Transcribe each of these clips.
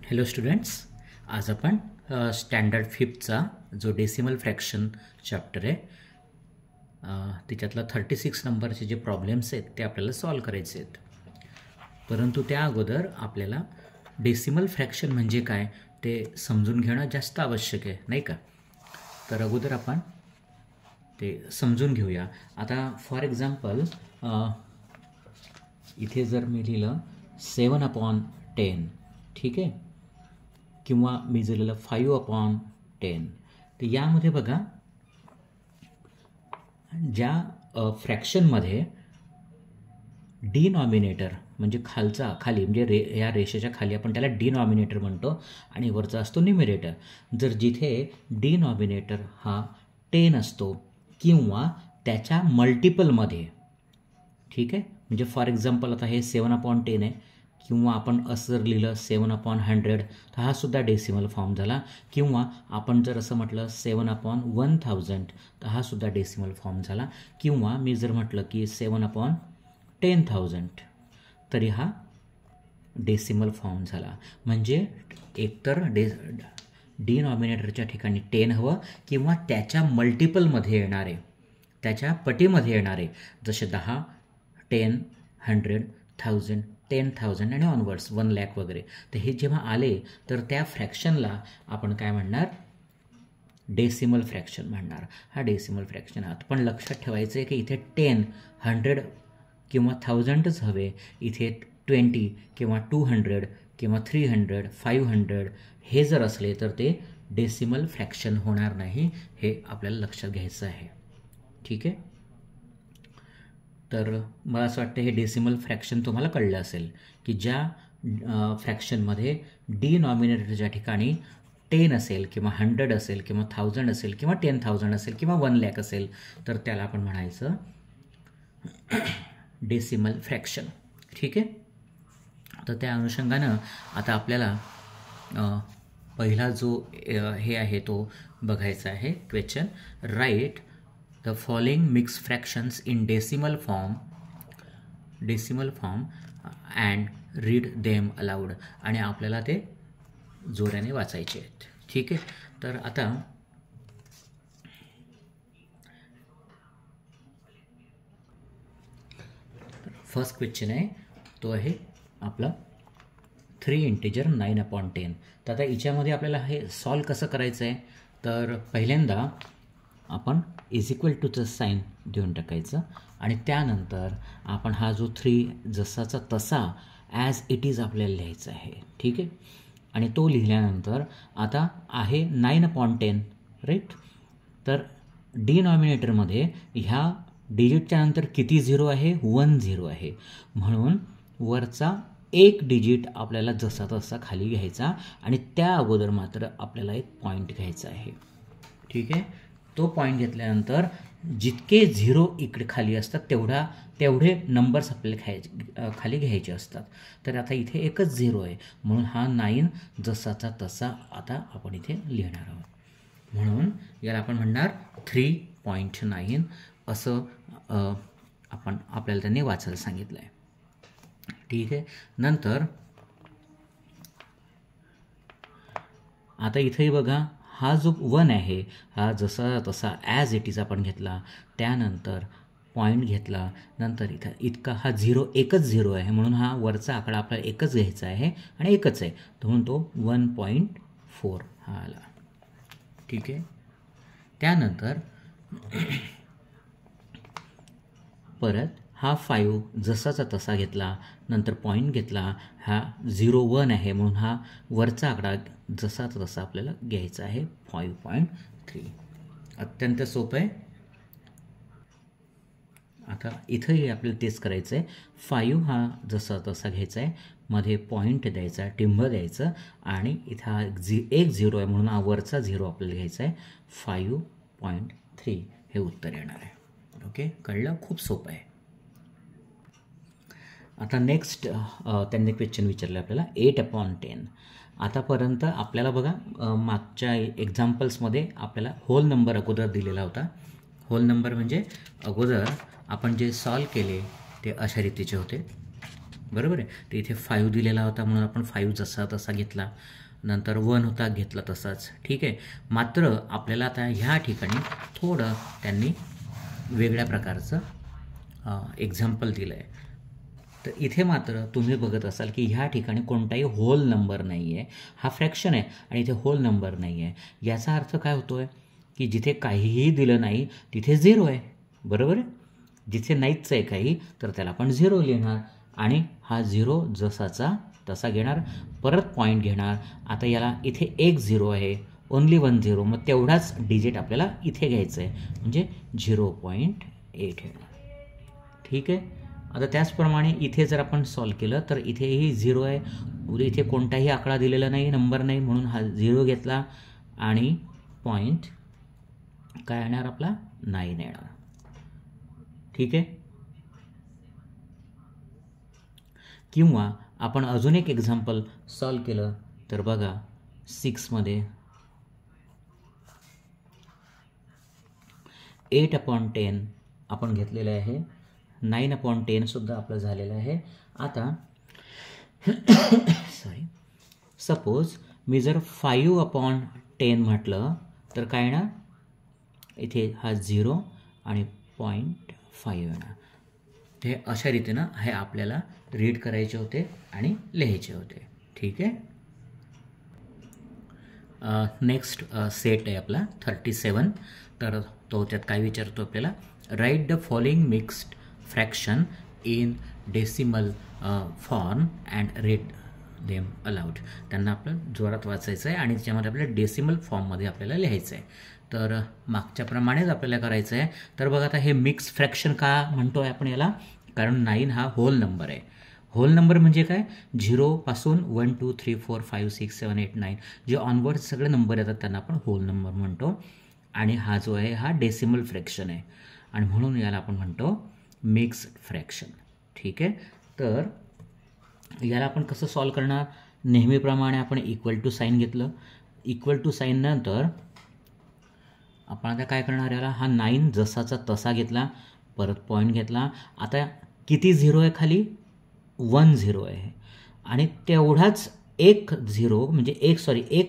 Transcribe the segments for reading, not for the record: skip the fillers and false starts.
Hello students, आज आपण standard फिफ्थचा जो डेसिमल फ्रॅक्शन चॅप्टर आहे त्याच्यातला 36 नंबरचे जे प्रॉब्लेम्स आहेत ते आपल्याला सॉल्व करायचे आहेत. परंतु त्या अगोदर आपल्याला डेसिमल फ्रॅक्शन म्हणजे काय ते समजून घेणं जास्त आवश्यक आहे, नाही का? तर अगोदर आपण ते समजून घेऊया. आता फॉर एक्झाम्पल इथे जर मी लिहिलं 7/10, ठीक आहे, किंवा मी जर लिहिलं 5/10, तर यामध्ये बघा ज्या फ्रॅक्शनमध्ये डिनॉमिनेटर म्हणजे खाली म्हणजे या रेषेच्या खाली आपण त्याला डिनॉमिनेटर म्हणतो आणि वरचा असतो न्यूमरेटर. जर जिथे डिनॉमिनेटर हा 10 असतो किंवा त्याच्या मल्टिपलमध्ये, ठीक आहे, म्हणजे फॉर एक्झाम्पल आता हे 7/10 आहे किंवा आपण असं जर लिहिलं 7/100 तर हा सुद्धा डेसिमल फॉर्म झाला. किंवा आपण जर असं म्हटलं 7/1000 तर हा सुद्धा डेसिमल फॉर्म झाला. किंवा मी जर म्हटलं की 7/10,000 तरी हा डेसिमल फॉर्म झाला. म्हणजे एकतर डिनॉमिनेटरच्या ठिकाणी 10 हवं किंवा त्याच्या मल्टिपलमध्ये येणारे, त्याच्या पटीमध्ये येणारे, जसे 10, 10, 100, 1000, 10,000 आणि ऑनवर्ड्स 1,00,000 वगैरे. तर हे जेव्हा आले तर त्या फ्रॅक्शनला आपण काय म्हणणार? डेसिमल फ्रॅक्शन म्हणणार. हा डेसिमल फ्रॅक्शन आहात. पण लक्षात ठेवायचं आहे की इथे 10, 100 किंवा 1000च हवे. इथे 20 किंवा 200 किंवा 300, 500 हे जर असले तर ते डेसिमल फ्रॅक्शन होणार नाही. हे आपल्याला लक्षात घ्यायचं आहे, ठीक आहे. तर मला असं वाटतं हे डेसिमल फ्रॅक्शन तुम्हाला कळलं असेल की ज्या फ्रॅक्शनमध्ये डिनॉमिनेटरच्या ठिकाणी 10 असेल किंवा 100 असेल किंवा 1000 असेल किंवा 10,000 असेल किंवा 1,00,000 असेल तर त्याला आपण म्हणायचं डेसिमल फ्रॅक्शन, ठीक आहे. तर त्या अनुषंगानं आता आपल्याला पहिला जो हे आहे तो बघायचा आहे question. Write the following mixed fractions in decimal form and read them aloud. आणि आपल्याला ते जोराने वाचायचे आहेत, ठीक आहे. तर आता फर्स्ट क्वेश्चन आहे तो आहे आपला 3 इंटिजर 9/10. तर आता याच्यामध्ये आपल्याला हे सॉल्व कसं करायचं आहे? तर पहिल्यांदा आपण =चं साईन देऊन टाकायचं आणि त्यानंतर आपण हा जो 3 जसाचा तसा ॲज इट इज आपल्याला लिहायचा आहे, ठीक आहे. आणि तो लिहिल्यानंतर आता आहे 9/10, राईट. तर डिनॉमिनेटरमध्ये ह्या डिजिटच्या नंतर किती झिरो आहे? 1 झिरो आहे. म्हणून वरचा एक डिजिट आपल्याला जसा तसा खाली घ्यायचा आणि त्या अगोदर मात्र आपल्याला एक पॉईंट घ्यायचा आहे, ठीक आहे. तो पॉईंट घेतल्यानंतर जितके झिरो इकडे खाली असतात तेवढे नंबर्स आपल्याला खाली घ्यायचे असतात. तर आता इथे एकच झिरो आहे म्हणून हा 9 जसाचा तसा आता आपण इथे लिहिणार आहोत. म्हणून याला आपण म्हणणार 3.9 असं आपल्याला त्यांनी वाचायला सांगितलं आहे, ठीक आहे. नंतर आता इथेही बघा हा जो 1 आहे हा जसा तसा ॲज इट इज आपण घेतला, त्यानंतर पॉईंट घेतला, नंतर इतका हा एकच झिरो आहे म्हणून हा वरचा आकडा आपल्याला एकच घ्यायचा आहे आणि एकच आहे म्हणून तो 1.4 हा आला, ठीक आहे. त्यानंतर परत हा 5 जसाचा तसा घेतला, नंतर पॉईंट घेतला, हा 0.1 आहे म्हणून हा वरचा आकडा जसाचा तसा आपल्याला घ्यायचा आहे 5.3. अत्यंत सोपं आहे. आता इथंही आपल्याला तेच करायचं आहे. 5 हा जसा तसा घ्यायचा आहे, मध्ये पॉईंट द्यायचा, टिंब द्यायचं आणि इथं हा एक झिरो आहे म्हणून हा वरचा झिरो आपल्याला घ्यायचा आहे. 5.3 हे उत्तर येणार आहे. ओके, कळलं? खूप सोपं आहे. आता नेक्स्ट त्यांनी क्वेश्चन विचारलं आपल्याला 8/10. आतापर्यंत आपल्याला बघा मागच्या एक्झाम्पल्समध्ये आपल्याला होल नंबर अगोदर दिलेला होता. होल नंबर म्हणजे अगोदर आपण जे सॉल्व केले ते अशा रीतीचे होते. बरोबर आहे. तर इथे 5 दिलेला होता म्हणून आपण 5 जसा तसा घेतला. नंतर 1 होता, घेतला तसाच. ठीक आहे. मात्र आपल्याला आता ह्या ठिकाणी थोडं त्यांनी वेगळ्या प्रकारचं एक्झाम्पल दिलं आहे. तर इथे मात्र तुम्ही बघत असाल की ह्या ठिकाणी कोणताही होल नंबर नाही आहे. हा फ्रॅक्शन आहे आणि इथे होल नंबर नाही आहे. याचा अर्थ काय होतो आहे की जिथे काहीही दिलं नाही तिथे 0 आहे. बरोबर आहे. जिथे नाहीच आहे काही तर त्याला आपण 0 लिहिणार आणि हा 0 जसाचा तसा घेणार, परत पॉईंट घेणार. आता याला इथे एक 0 आहे, ओन्ली 1 0, मग तेवढाच डिजिट आपल्याला इथे घ्यायचं आहे म्हणजे 0.8 येणार. ठीक आहे. आता त्याचप्रमाणे इथे जर आपण सॉल्व केलं तर इथेही 0 आहे, इथे कोणताही आकडा दिलेला नाही, नंबर नाही, म्हणून हा 0 घेतला आणि पॉईंट काय येणार आपला 9 येणार. ठीक आहे. किंवा आपण अजून एक एक्झाम्पल सॉल्व केलं तर बघा 6मध्ये 8/10 आपण घेतलेलं आहे. 9/10 सुद्धा आपलं झालेलं आहे. आता सपोज मी जर 5/10 म्हटलं तर काय येणार, इथे हा 0 आणि 0.5 येणार. हे अशा रीतीनं हे आपल्याला रीड करायचे होते आणि लिहायचे होते. ठीक आहे. नेक्स्ट सेट आहे आपला 37. तर तो त्यात काय विचारतो आपल्याला, write the following mixed fraction in decimal form and red them allowed. त्यांना आपलं जोरात वाचायचं आहे आणि त्याच्यामध्ये आपल्याला डेसिमल फॉर्ममध्ये आपल्याला लिहायचं आहे. तर मागच्याप्रमाणेच आपल्याला करायचं आहे. तर बघा आता हे मिक्स फ्रॅक्शन का म्हणतो आहे आपण याला, कारण 9 हा होल नंबर आहे. होल नंबर म्हणजे काय, 0 पासून 1 2 3 4 5 6 7 8 9 जे ऑनवर्ड सगळे नंबर येतात त्यांना आपण होल नंबर म्हणतो. आणि हा जो आहे हा डेसिमल फ्रॅक्शन आहे आणि म्हणून याला आपण म्हणतो मिक्स्ड फ्रॅक्शन. ठीक आहे. तर याला आपण कसं सॉल्व करणार, नेहमीप्रमाणे आपण इक्वल टू साईन घेतलं. इक्वल टू साईन नंतर आपण आता काय करणार, याला हा 9 जसाचा तसा घेतला, परत पॉईंट घेतला. आता किती 0 आहे खाली, 1 0 आहे आणि तेवढाच एक 0 म्हणजे एक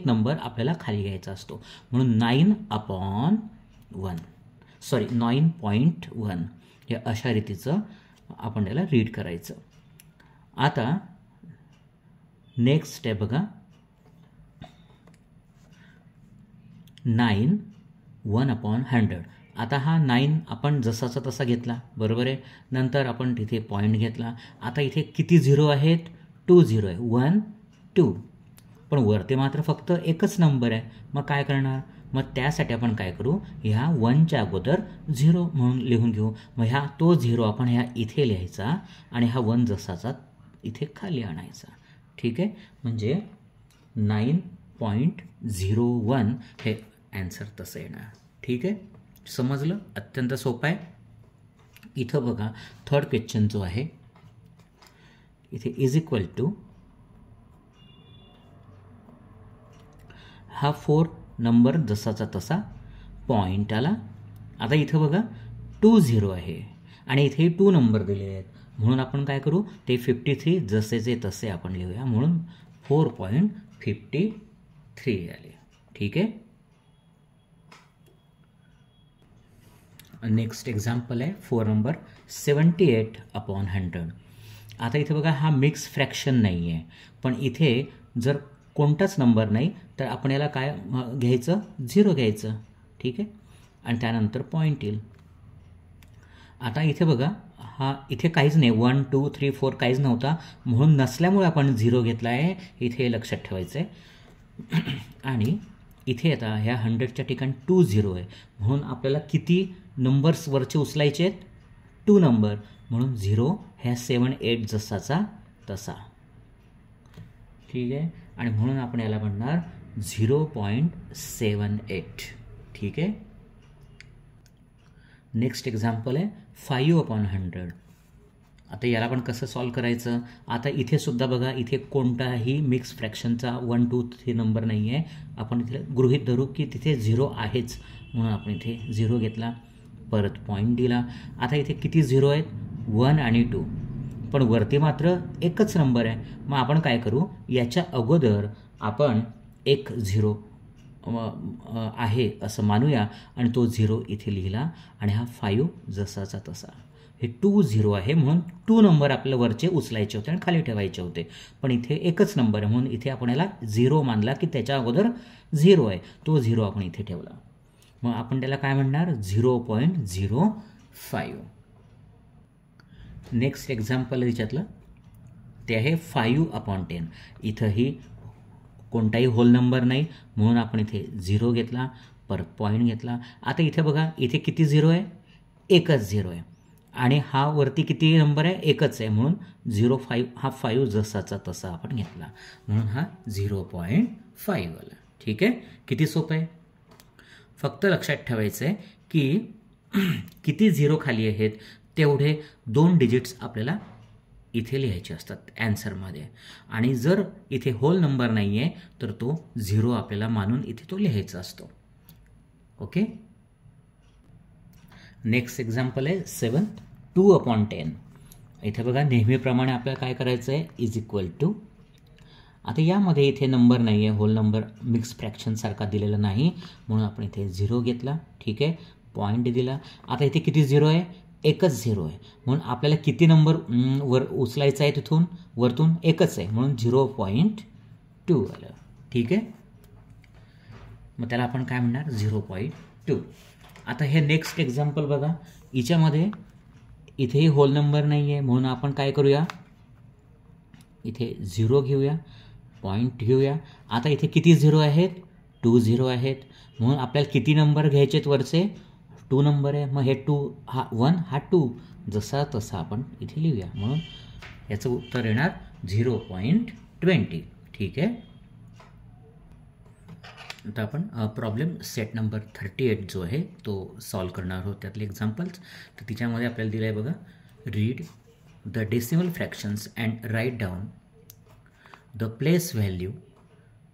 नंबर आपल्याला खाली घ्यायचा असतो, म्हणून 9/1 हे अशा रीतीचं आपण त्याला रीड करायचं. आता नेक्स्ट आहे बघा 9 1/100. आता हा 9 आपण जसाचा तसा घेतला, बरोबर आहे. नंतर आपण तिथे पॉईंट घेतला. आता इथे किती 0 आहेत, 2 0 आहे, 1 2, पण वरती मात्र फक्त एकच नंबर आहे. मग काय करणार, मग त्यासाठी आपण काय करू, ह्या 1च्या अगोदर 0 म्हणून लिहून घेऊ. मग ह्या तो 0 आपण ह्या इथे लिहायचा आणि हा 1 जसाचा इथे खाली आणायचा. ठीक आहे. म्हणजे 9.01 हे ॲन्सर तसं येणार. ठीक आहे. समजलं, अत्यंत सोपं आहे. इथं बघा थर्ड क्वेश्चन जो आहे इथे इज इक्वल टू हा 4 नंबर जसाचा तसा पॉईंट आला. आता इथं बघा 2 0 आहे आणि इथे 2 नंबर दिलेले आहेत, म्हणून आपण काय करू, ते 53 जसेचे तसे आपण लिहूया, म्हणून 4.53 आले. ठीक आहे. नेक्स्ट एक्झाम्पल आहे 4 नंबर 78/100. आता इथे बघा हा मिक्स फ्रॅक्शन नाही आहे, पण इथे जर कोणताच नंबर नाही तर आपण याला काय घ्यायचं, 0 घ्यायचं. ठीक आहे. आणि त्यानंतर पॉईंट येईल. आता इथे बघा हा इथे काहीच नाही, 1 2 3 4 काहीच नव्हता, म्हणून नसल्यामुळे आपण 0 घेतला आहे, इथे लक्षात ठेवायचं आहे. आणि इथे आता ह्या 100च्या ठिकाणी 2 0 आहे, म्हणून आपल्याला किती नंबर्स वरचे उचलायचे आहेत, 2 नंबर, म्हणून 0 ह्या 7 8 जसाचा तसा. ठीक आहे. आणि म्हणून आपण याला म्हणणार 0.78. ठीक आहे. नेक्स्ट एक्झाम्पल आहे 5/100. आता याला पण कसं सॉल्व करायचं, आता इथे सुद्धा बघा इथे कोणताही मिक्स फ्रॅक्शनचा 1 2 3 नंबर नाही आहे. आपण इथे गृहीत धरू की तिथे 0 आहेच, म्हणून आपण इथे 0 घेतला, परत पॉईंट दिला. आता इथे किती 0 आहेत, 1 आणि 2. पण वरती मात्र एकच नंबर आहे. मग आपण काय करू, याच्या अगोदर आपण एक 0 आहे असं मानूया आणि तो 0 इथे लिहिला आणि हा 5 जसाचा तसा. हे 2 0 आहे म्हणून 2 नंबर आपल्याला वरचे उचलायचे होते आणि खाली ठेवायचे होते, पण इथे एकच नंबर आहे म्हणून इथे आपण याला 0 मानला की त्याच्या अगोदर 0 आहे, तो 0 आपण इथे ठेवला. मग आपण त्याला काय म्हणणार, 0.05. नेक्स्ट एक्झाम्पल याच्यातलं ते आहे 5/10. इथंही कोणताही होल नंबर नाही म्हणून आपण इथे 0 घेतला, परत पॉईंट घेतला. आता इथे बघा, इथे किती 0 आहे, एकच 0 आहे आणि हा वरती किती नंबर आहे, एकच आहे म्हणून 0.5 हा 5 जसाचा तसा आपण घेतला म्हणून हा 0.5 आला. ठीक आहे, किती सोपं आहे. फक्त लक्षात ठेवायचं आहे की किती 0 खाली आहेत तेवढे 2 डिजिट्स आपल्याला इथे लिहायचे असतात ॲन्सरमध्ये, आणि जर इथे होल नंबर नाही आहे तर तो 0 आपल्याला मानून इथे तो लिहायचा असतो. ओके. नेक्स्ट एक्झाम्पल आहे 7 2/10. इथे बघा, नेहमीप्रमाणे आपल्याला काय करायचं आहे, इज इक्वल टू. आता यामध्ये इथे नंबर नाही आहे, होल नंबर मिक्स फ्रॅक्शनसारखा दिलेला नाही म्हणून आपण इथे 0 घेतला. ठीक आहे, पॉईंट दिला. आता इथे किती 0 आहे, एकच 0 आहे म्हणून आपल्याला किती नंबर वर उचलायचा आहे तिथून वरतून, एकच आहे म्हणून 0.2 आलं. ठीक आहे, मग त्याला आपण काय म्हणणार, 0.2. आता हे नेक्स्ट एक्झाम्पल बघा, हिच्यामध्ये इथेही होल नंबर नाही आहे म्हणून आपण काय करूया, इथे 0 घेऊया, पॉईंट घेऊया. आता इथे किती 0 आहेत, 2 0 आहेत म्हणून आपल्याला किती नंबर घ्यायचे आहेत वरचे, 2 नंबर आहे. मग हे 2 हा 1 हा 2 जसा तसा आपण इथे लिहूया म्हणून याचं उत्तर येणार 0.20. ठीक आहे. आता आपण प्रॉब्लेम सेट नंबर 38 जो आहे तो सॉल्व करणार आहोत. त्यातले एक्झाम्पल्स तर तिच्यामध्ये आपल्याला दिलं आहे बघा, read the decimal fractions and write down the place value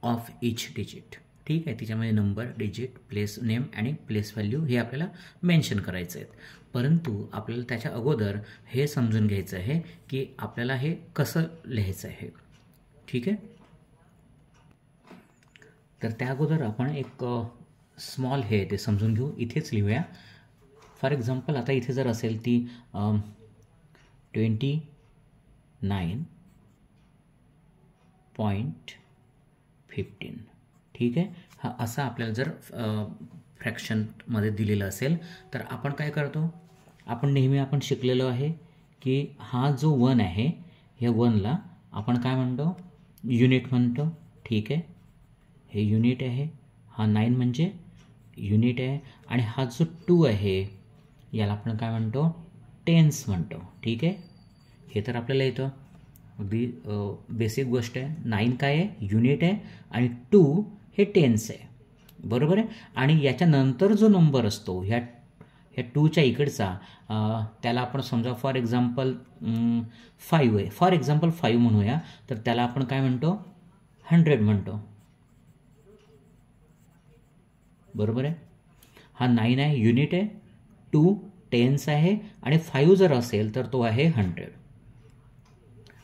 of each digit. ठीक आहे, तिच्यामध्ये नंबर, डिजिट, प्लेस नेम आणि प्लेस व्हॅल्यू हे आपल्याला मेन्शन करायचे आहेत. परंतु आपल्याला त्याच्या अगोदर हे समजून घ्यायचं आहे की आपल्याला हे कसं लिहायचं आहे. ठीक आहे, तर त्या अगोदर आपण एक स्मॉल हे ते समजून घेऊ. इथेच लिहूया. फॉर एक्झाम्पल आता इथे जर असेल ती 29.15. ठीक आहे, हा असा आपल्याला जर फ्रॅक्शनमध्ये दिलेलं असेल तर आपण काय करतो, आपण नेहमी आपण शिकलेलो आहे की हा जो 1 आहे या 1ला आपण काय म्हणतो, युनिट म्हणतो. ठीक आहे, हे युनिट आहे, हा 9 म्हणजे युनिट आहे आणि हा जो 2 आहे याला आपण काय म्हणतो, टेन्स म्हणतो. ठीक आहे, हे तर आपल्याला येतं, अगदी बेसिक गोष्ट आहे. 9 काय आहे, युनिट आहे आणि 2 हे टेन्स आहे, बरोबर आहे. आणि याच्यानंतर जो नंबर असतो ह्या 2च्या इकडचा त्याला आपण समजा फॉर एक्झाम्पल 5 आहे, फॉर एक्झाम्पल 5 म्हणूया, तर त्याला आपण काय म्हणतो, 100 म्हणतो, बरोबर आहे. हा 9 आहे, युनिट आहे, 2 टेन्स आहे आणि 5 जर असेल तर तो आहे 100.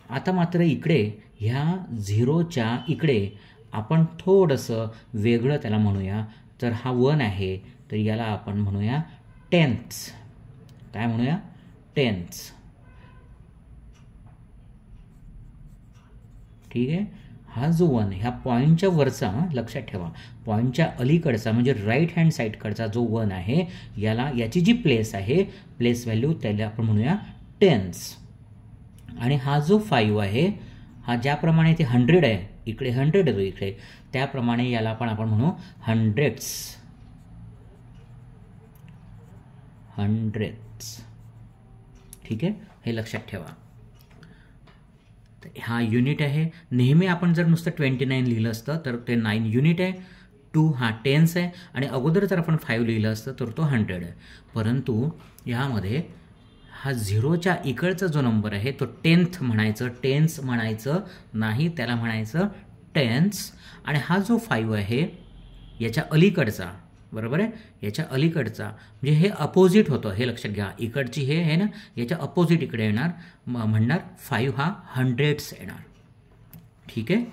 आता मात्र इकडे ह्या 0च्या इकडे आपण थोडंसं वेगळं त्याला म्हणूया. तर हा 1 आहे तर याला आपण म्हणूया टेन्थ्स. काय म्हणूया, टेन्थ्स. ठीक आहे, हा जो 1 ह्या पॉईंटच्या वरचा, लक्षात ठेवा, पॉईंटच्या अलीकडचा म्हणजे राईट हँड साईडकडचा जो 1 आहे याला याची जी प्लेस आहे, प्लेस व्हॅल्यू, त्याला आपण म्हणूया टेन्स. आणि हा जो 5 आहे हा ज्याप्रमाणे ते 100 आहे, इकडे 100 आहे, इकडे त्याप्रमाणे याला पण आपण म्हणू हंड्रेड्स. ठीक आहे, हे लक्षात ठेवा. हा युनिट आहे. नेहमी आपण जर नुसतं 29 लिहिलं असतं तर ते 9 युनिट आहे, 2 हा टेन्स आहे आणि अगोदर जर आपण 5 लिहिलं असतं तर तो 100 आहे. परंतु यामध्ये हा 0च्या इकडचा जो नंबर आहे तो टेन्थ म्हणायचं, टेन्स म्हणायचं नाही, त्याला म्हणायचं टेन्स. आणि हा जो 5 आहे याच्या अलीकडचा बरोबर आहे. याच्या अलीकडचा म्हणजे हे अपोजिट होतं, हे लक्षात घ्या. इकडची हे आहे ना, याच्या अपोजिट इकडे येणार, म्हणणार 5 हा हंड्रेड्स येणार. ठीक आहे,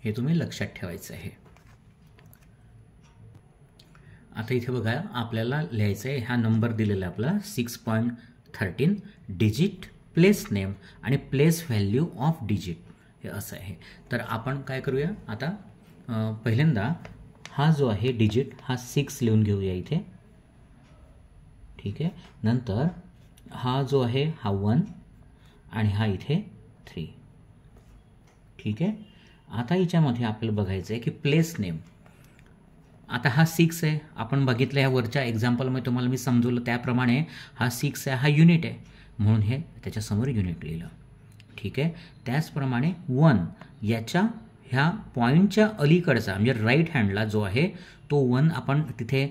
हे तुम्ही लक्षात ठेवायचं आहे. आता इथे बघा आपल्याला लिहायचं आहे, हा नंबर दिलेला आहे आपला 6.13 डिजिट, प्लेस नेम आणि प्लेस व्हॅल्यू ऑफ डिजिट, हे असं आहे. तर आपण काय करूया आता, पहिल्यांदा हा जो आहे डिजिट हा 6 लिहून घेऊया इथे. ठीक आहे, नंतर हा जो आहे हा 1 आणि हा इथे 3. ठीक आहे, आता याच्यामध्ये आपल्याला बघायचं आहे की प्लेस नेम. आता हा 6 आहे, आपण बघितलं या वरच्या एक्झाम्पलमध्ये तुम्हाला मी समजवलं त्याप्रमाणे हा 6 आहे, हा युनिट आहे म्हणून हे त्याच्यासमोर युनिट लिहिलं. ठीक आहे, त्याचप्रमाणे 1 याच्या ह्या पॉईंटच्या अलीकडचा म्हणजे राईट हँडला जो आहे तो 1 आपण तिथे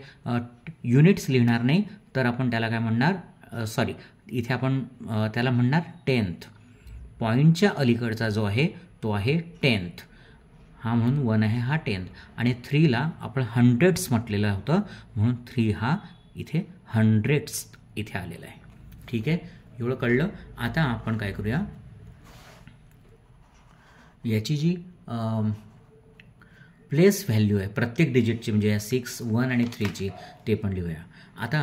युनिट्स लिहिणार नाही, तर आपण त्याला काय म्हणणार, सॉरी इथे आपण त्याला म्हणणार 10th. पॉईंटच्या अलीकडचा जो आहे तो आहे 10th, हा म्हणून 1 आहे हा 10th. आणि 3ला आपण हंड्रेड्स म्हटलेलं होतं म्हणून 3 हा इथे हंड्रेड्स इथे आलेला आहे. ठीक आहे, एवढं कळलं. आता आपण काय करूया, याची जी प्लेस व्हॅल्यू आहे प्रत्येक डिजिटची म्हणजे या 6, 1 आणि 3ची ते पण लिहूया. आता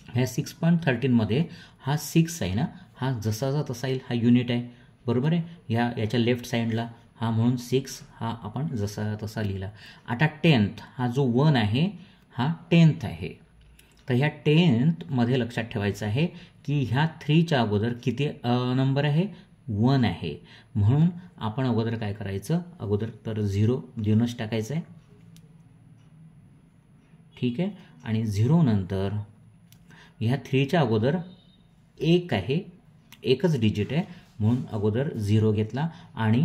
ह्या 6.13मध्ये हा 6 आहे ना, हा जसाचा तसा येईल, हा युनिट आहे बरोबर आहे. याच्या लेफ्ट साईडला हा म्हणून 6 हा आपण जसा तसा लिहिला. आता 10th हा जो 1 आहे हा 10th आहे. तर ह्या 10th मध्ये लक्षात ठेवायचं आहे की ह्या 3च्या अगोदर किती नंबर आहे, 1 आहे. म्हणून आपण अगोदर काय करायचं, अगोदर तर 0 देऊनच टाकायचं आहे. ठीक आहे, आणि 0 नंतर ह्या 3च्या अगोदर 1 आहे, एकच डिजिट आहे म्हणून अगोदर 0 घेतला आणि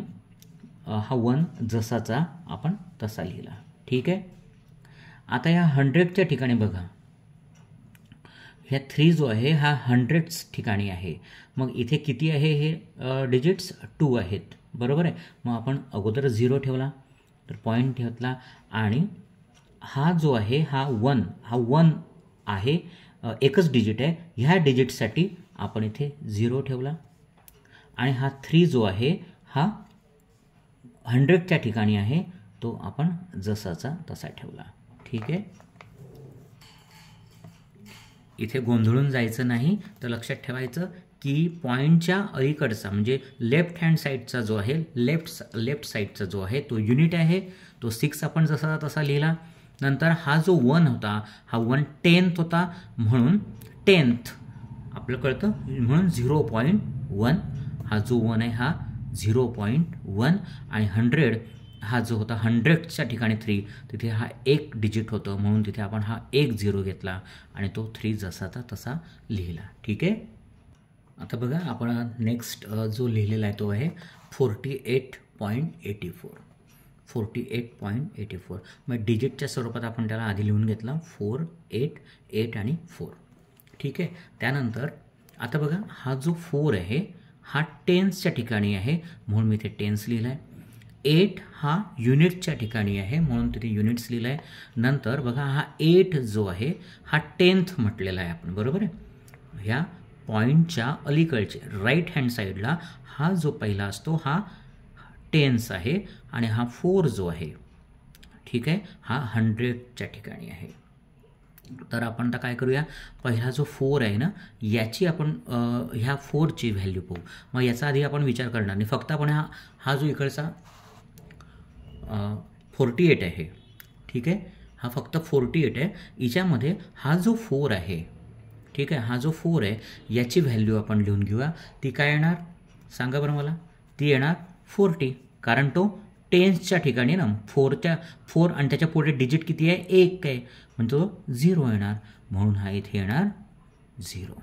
हा 1 जसाचा आपण तसा लिहिला. ठीक आहे, आता या 100च्या ठिकाणी बघा, ह्या 3 जो आहे हा 100च ठिकाणी आहे. मग इथे किती आहे हे डिजिट्स, 2 आहेत बरोबर आहे. मग आपण अगोदर 0 ठेवला, तर पॉईंट ठेवला आणि हा जो आहे हा 1 आहे, एकच डिजिट आहे. ह्या डिजिटसाठी आपण इथे 0 ठेवला आणि हा 3 जो आहे हा 100च्या ठिकाणी आहे, तो आपण जसाचा तसा ठेवला. ठीक आहे, इथे गोंधळून जायचं नाही. तर लक्षात ठेवायचं की पॉईंटच्या अलीकडचा म्हणजे लेफ्ट हँड साईडचा जो आहे, लेफ्ट साईडचा जो आहे तो युनिट आहे, तो 6 आपण जसा तसा लिहिला. नंतर हा जो 1 होता हा 1 10th होता म्हणून 10th आपलं कळतं म्हणून 0.1. हा जो 1 आहे हा 0.1 आणि 100 हा जो होता 100च्या ठिकाणी 3, तिथे हा 1 डिजिट होतं म्हणून तिथे आपण हा 1 0 घेतला आणि तो 3 जसाचा तसा लिहिला. ठीक आहे, आता बघा आपण नेक्स्ट जो लिहिलेला आहे तो आहे 48.84. 48.84 मग डिजिटच्या स्वरूपात आपण त्याला आधी लिहून घेतला 4, 8, 8 आणि 4. ठीक आहे, त्यानंतर आता बघा हा जो 4 आहे हा 10च्या ठिकाणी आहे म्हणून मी इथे 10s लिहिला आहे. 8 हा युनिटच्या ठिकाणी आहे म्हणून तिथे युनिट्स लिहिलं आहे. नंतर बघा हा 8 जो आहे हा 10th म्हटलेला आहे आपण बरोबर आहे. ह्या पॉईंटच्या अलीकडचे राईट हँड साईडला हा जो पहिला असतो हा 10s आहे आणि हा 4 जो आहे ठीक आहे हा 100च्या ठिकाणी आहे. तर आपण आता काय करूया, पहिला जो 4 आहे ना याची आपण ह्या 4ची व्हॅल्यू पाहू. मग याचा आधी आपण विचार करणार नाही, फक्त आपण हा जो इकडचा 48 आहे ठीक आहे, हा फक्त 48 आहे. याच्यामध्ये हा जो 4 आहे ठीक आहे, हा जो 4 आहे याची व्हॅल्यू आपण लिहून घेऊया. ती काय येणार सांगा बरं मला, ती येणार 40 कारण तो 10च्या ठिकाणी ना 4 आणि त्याच्या पुढे डिजिट किती आहे 1 आहे म्हणजे तो 0 येणार म्हणून हा इथे येणार 0.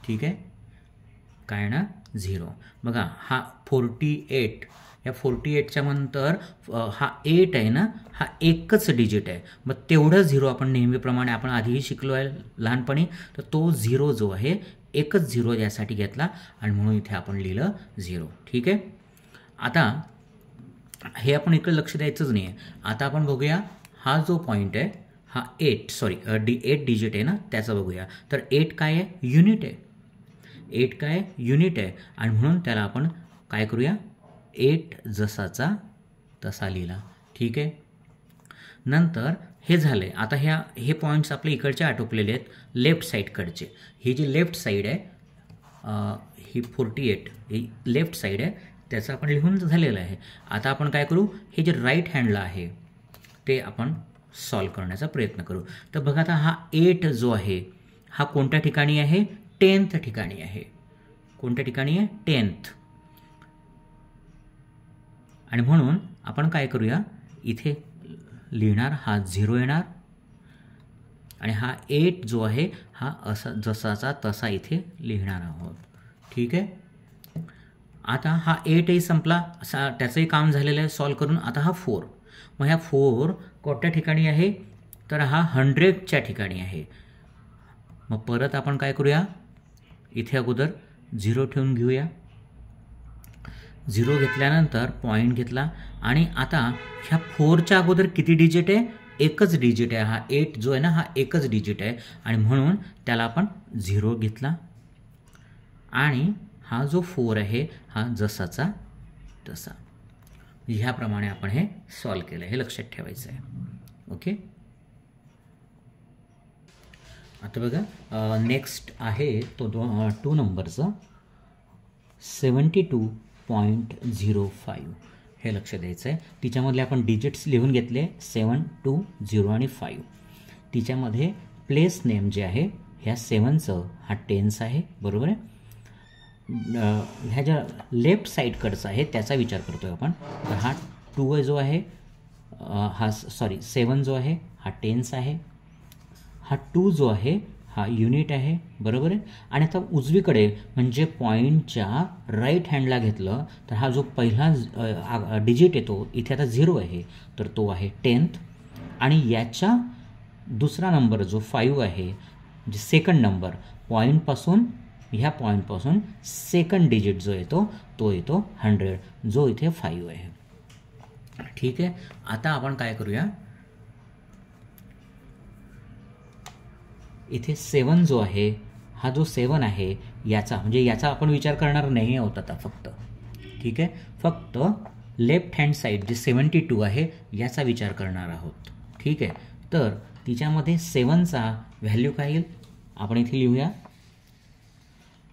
ठीक आहे, काय येणार 0. बघा हा 48, या 48च्या नंतर हा 8 आहे ना हा एकच डिजिट आहे मग तेवढं 0 आपण नेहमीप्रमाणे आपण आधीही शिकलो आहे लहानपणी, तर तो 0 जो आहे एकच 0 यासाठी घेतला आणि म्हणून इथे आपण लिहिलं 0. ठीक आहे, आता हे आपण इकडे लक्ष द्यायचंच नाही आहे. आता आपण बघूया हा जो पॉईंट आहे हा 8 डिजिट आहे ना, त्याचं बघूया. तर 8 काय आहे? युनिट आहे. 8 काय युनिट आहे आणि म्हणून त्याला आपण काय करूया? 8 जसाचा तसा लिहिला. ठीक आहे. नंतर हे झाले. आता हे पॉईंट्स आपले इकडचे आटोपलेले आहेत लेफ्ट साईडकडचे. ही जी लेफ्ट साईड आहे ही 48 ही लेफ्ट साईड आहे, त्याचं आपण लिहून झालेलं आहे. आता आपण काय करू? हे जे राईट हँडला आहे ते आपण सॉल्व करण्याचा प्रयत्न करू. तर बघा आता हा 8 जो आहे हा कोणत्या ठिकाणी आहे? 10th ठिकाणी आहे. कोणत्या ठिकाणी आहे? 10th. आणि म्हणून आपण काय करूया? इथे लिहिणार हा 0 येणार आणि हा 8 जो आहे हा असा जसाचा तसा इथे लिहिणार आहोत. ठीक आहे. आता हा 8ही संपला, त्याचंही काम झालेलं आहे सॉल्व करून. आता हा 4. मग ह्या 4 कोणत्या ठिकाणी आहे? तर हा 100च्या ठिकाणी आहे. मग परत आपण काय करूया? इथे अगोदर 0 ठेवून घेऊया. 0 घेतल्यानंतर पॉईंट घेतला आणि आता ह्या 4च्या अगोदर किती डिजिट आहे? एकच डिजिट आहे. हा 8 जो आहे ना हा एकच डिजिट आहे आणि म्हणून त्याला आपण 0 घेतला आणि हा जो 4 आहे हा जसाचा तसा. ह्याप्रमाणे आपण हे सॉल्व केलं. हे लक्षात ठेवायचं आहे. ओके. आता बघा नेक्स्ट आहे तो 2 नंबरचं 72.05. हे लक्ष द्यायचं आहे. तिच्यामधले आपण डिजिट्स लिहून घेतले 7, 2, 0 आणि 5. तिच्यामध्ये प्लेस नेम जे आहे ह्या 7चं हा 10th आहे. बरोबर आहे. ह्या ज्या लेफ्ट साईडकडचा आहे त्याचा विचार करतोय आपण. तर हा 2 जो आहे हा 7 जो आहे हा 10th आहे. हा 2 जो आहे हा युनिट आहे. बरोबर आहे. आणि आता उजवीकडे म्हणजे पॉईंटच्या राईट हँडला घेतलं तर हा जो पहिला डिजिट येतो इथे आता 0 आहे तर तो आहे 10th. आणि याच्या दुसरा नंबर जो 5 आहे म्हणजे सेकंड नंबर पॉईंटपासून ह्या पॉईंटपासून सेकंड डिजिट जो येतो तो येतो 100 जो इथे 5 आहे. ठीक आहे. आता आपण काय करूया? इथे 7 जो आहे हा जो 7 आहे याचा म्हणजे याचा आपण विचार करणार नाही आहोत आता फक्त. ठीक आहे. फक्त लेफ्ट हँड साईड जे 72 आहे याचा विचार करणार आहोत. ठीक आहे. तर तिच्यामध्ये 7चा व्हॅल्यू काय येईल? आपण इथे लिहूया.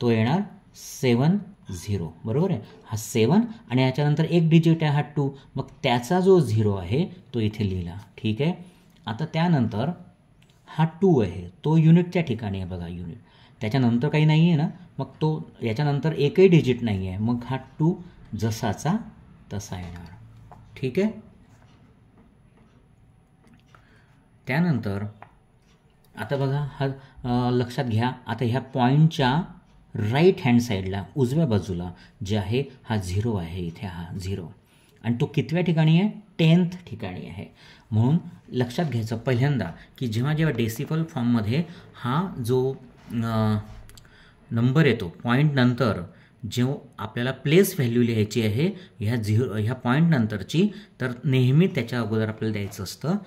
तो येणार 70. बरोबर आहे. हा 7 आणि याच्यानंतर एक डिजिट आहे हा 2. मग त्याचा जो 0 आहे तो इथे लिहिला. ठीक आहे. आता त्यानंतर हा 2 आहे तो युनिटच्या ठिकाणी आहे. बघा युनिट त्याच्यानंतर काही नाही आहे ना, मग तो याच्यानंतर एकही डिजिट नाही आहे. मग हा 2 जसाचा तसा येणार. ठीक आहे. त्यानंतर आता बघा हा लक्षात घ्या. आता ह्या पॉईंटच्या राईट हँड साईडला उजव्या बाजूला जे आहे हा 0 आहे. इथे हा 0 आणि तो कितव्या ठिकाणी आहे? 10th ठिकाणी आहे. म्हणून लक्षात घ्यायचं पहिल्यांदा की जेव्हा डेसिमल फॉर्ममध्ये हा जो नंबर येतो पॉईंट नंतर जेव्हा आपल्याला प्लेस व्हॅल्यू लिहायची आहे ह्या पॉईंट नंतरची, तर नेहमी त्याच्या अगोदर आपल्याला द्यायचं असतं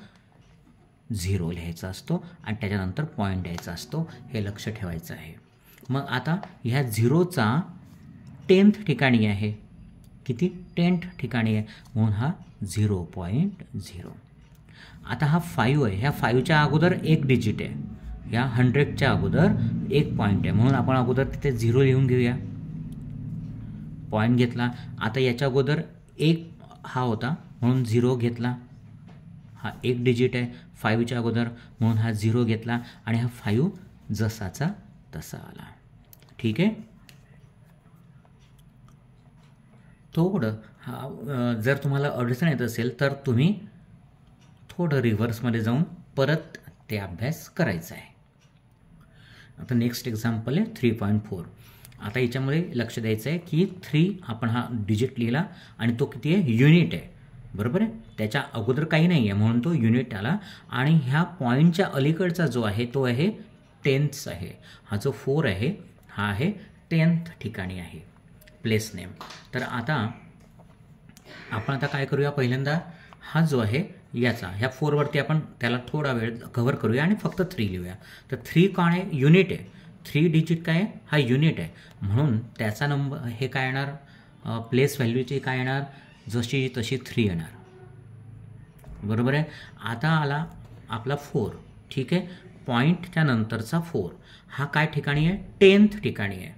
0 लिहायचा असतो आणि त्याच्यानंतर पॉईंट द्यायचा असतो. हे लक्ष ठेवायचं आहे. मग आता ह्या 0चा 10th ठिकाणी आहे. किती? 10th ठिकाणी आहे म्हणून हा 0.0. आता हा 5 आहे. ह्या 5च्या अगोदर एक डिजिट आहे. ह्या 100च्या अगोदर एक पॉईंट आहे म्हणून आपण अगोदर तिथे 0 लिहून घेऊया. पॉईंट घेतला. आता याच्या अगोदर एक हा होता म्हणून 0 घेतला. हा एक डिजिट आहे 5च्या अगोदर म्हणून हा 0 घेतला आणि हा 5 जसाचा तसा आला. ठीक आहे. थोडं जर तुम्हाला अडचण येत असेल तर तुम्ही थोडं रिव्हर्समध्ये जाऊन परत ते अभ्यास करायचा आहे. आता नेक्स्ट एक्झाम्पल आहे 3.4. आता याच्यामध्ये लक्ष द्यायचं आहे की 3 आपण हा डिजिट लिहिला आणि तो किती आहे? युनिट आहे. बरोबर आहे. त्याच्या अगोदर काही नाही आहे म्हणून तो युनिट आला आणि ह्या पॉईंटच्या अलीकडचा जो आहे तो आहे 10th आहे. हा जो 4 आहे हा आहे 10th ठिकाणी आहे प्लेस नेम. तर आता आपण आता काय करूया, पहिल्यांदा हा जो आहे याचा ह्या 4वरती आपण त्याला थोडा वेळ कव्हर करूया आणि फक्त 3 लिहूया. तर 3 काय आहे, युनिट आहे. 3 डिजिट काय आहे, हा युनिट आहे. म्हणून त्याचा नंबर हे काय येणार, प्लेस व्हॅल्यूची काय येणार, जशी तशी 3 येणार. बरोबर आहे. आता आला आपला 4. ठीक आहे. पॉईंटच्या नंतरचा 4 हा काय ठिकाणी आहे, 10th ठिकाणी आहे.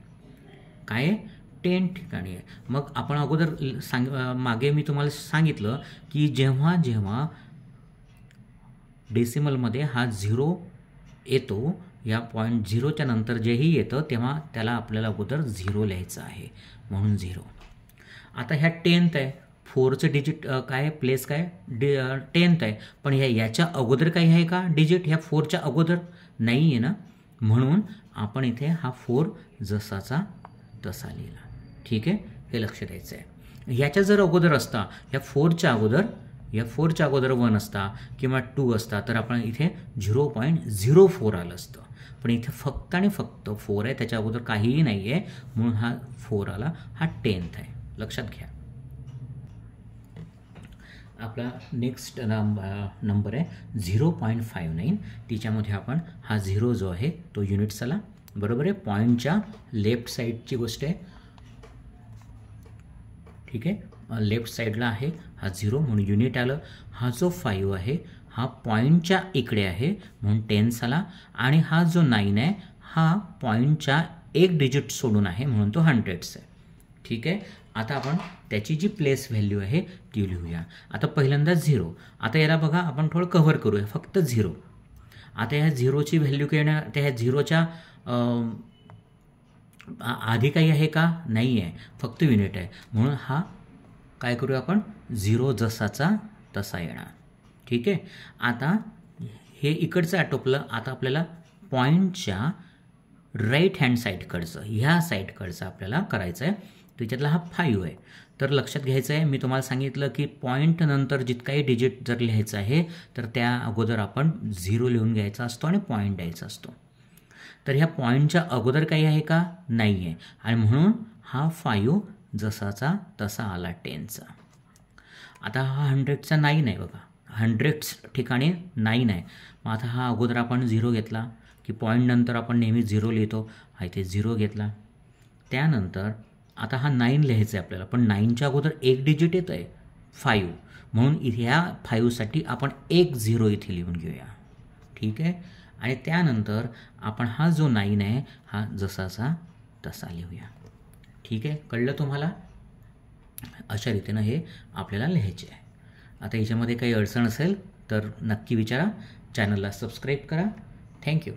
काय आहे, 10 ठिकाणी आहे. मग आपण अगोदर मागे मी तुम्हाला सांगितलं की जेव्हा जेव्हा डेसिमलमध्ये हा 0 येतो, या पॉईंट 0च्या नंतर जेही येतं तेव्हा त्याला आपल्याला अगोदर 0 लिहायचं आहे, म्हणून 0. आता ह्या 10th आहे, 4चं डिजिट काय प्लेस काय 10th आहे. पण याच्या अगोदर काही आहे का डिजिट, ह्या 4च्या अगोदर नाही आहे ना, म्हणून आपण इथे हा 4 जसाचा तसा लिहिला. ठीक आहे, हे लक्ष द्यायचं आहे. ह्याच्या जर अगोदर असता, या 4च्या अगोदर 1 असता किंवा 2 असता तर आपण इथे 0.04 आलं असतं. पण इथे फक्त आणि फक्त 4 आहे, त्याच्या अगोदर काहीही नाही आहे, म्हणून हा 4 आला. हा 10th आहे, लक्षात घ्या. आपला नेक्स्ट नंबर आहे 0.59. तिच्यामध्ये आपण हा 0 जो आहे तो युनिट्स आला. बरोबर आहे. पॉईंटच्या लेफ्ट साईडची गोष्ट आहे. ठीक आहे, लेफ्ट साईडला आहे हा 0 म्हणून युनिट आलं. हा जो 5 आहे हा पॉईंटच्या इकडे आहे म्हणून 10th आला. आणि हा जो 9 आहे हा पॉईंटच्या एक डिजिट सोडून आहे म्हणून तो 100th आहे. ठीक आहे. आता आपण त्याची जी प्लेस व्हॅल्यू आहे ती लिहूया. आता पहिल्यांदा 0. आता याला बघा आपण थोडं कव्हर करूया, फक्त 0. आता ह्या 0ची व्हॅल्यू काय येणार, त्या ह्या 0च्या आधी काही आहे का, नाही आहे, फक्त युनिट आहे. म्हणून हा काय करूया आपण, 0 जसाचा तसा येणार. ठीक आहे. आता हे इकडचं आटोपलं. आता आपल्याला पॉईंटच्या राईट हँड साईडकडचं, ह्या साईडकडचं आपल्याला करायचं आहे. त्याच्यातला हा 5 आहे. तर लक्षात घ्यायचं आहे, मी तुम्हाला सांगितलं की पॉईंट नंतर जितकाही डिजिट जर लिहायचं आहे तर त्या अगोदर आपण 0 लिहून घ्यायचा असतो आणि पॉईंट द्यायचा असतो. तर ह्या पॉईंटच्या अगोदर काही आहे का, नाही आहे, आणि म्हणून हा 5 जसाचा तसा आला 10चा. आता हा 100चा 9 आहे बघा, 100th ठिकाणी 9 आहे. मग आता हा अगोदर आपण 0 घेतला की पॉईंट नंतर आपण नेहमी 0 लिहितो, हा इथे 0 घेतला. त्यानंतर आता हा 9 लिहायचा आहे आपल्याला, पण 9च्या अगोदर एक डिजिट येतं आहे 5, म्हणून ह्या 5साठी आपण एक 0 इथे लिहून घेऊया. ठीक आहे. आणि त्यानंतर आपण हा जो 9 आहे हा जसाचा तसा लिहूया. ठीक आहे, कळलं तुम्हाला. अशा रीतीनं हे आपल्याला लिहायचे आहे. आता याच्यामध्ये काही अडचण असेल तर नक्की विचारा. चॅनलला सबस्क्राईब करा. थँक्यू.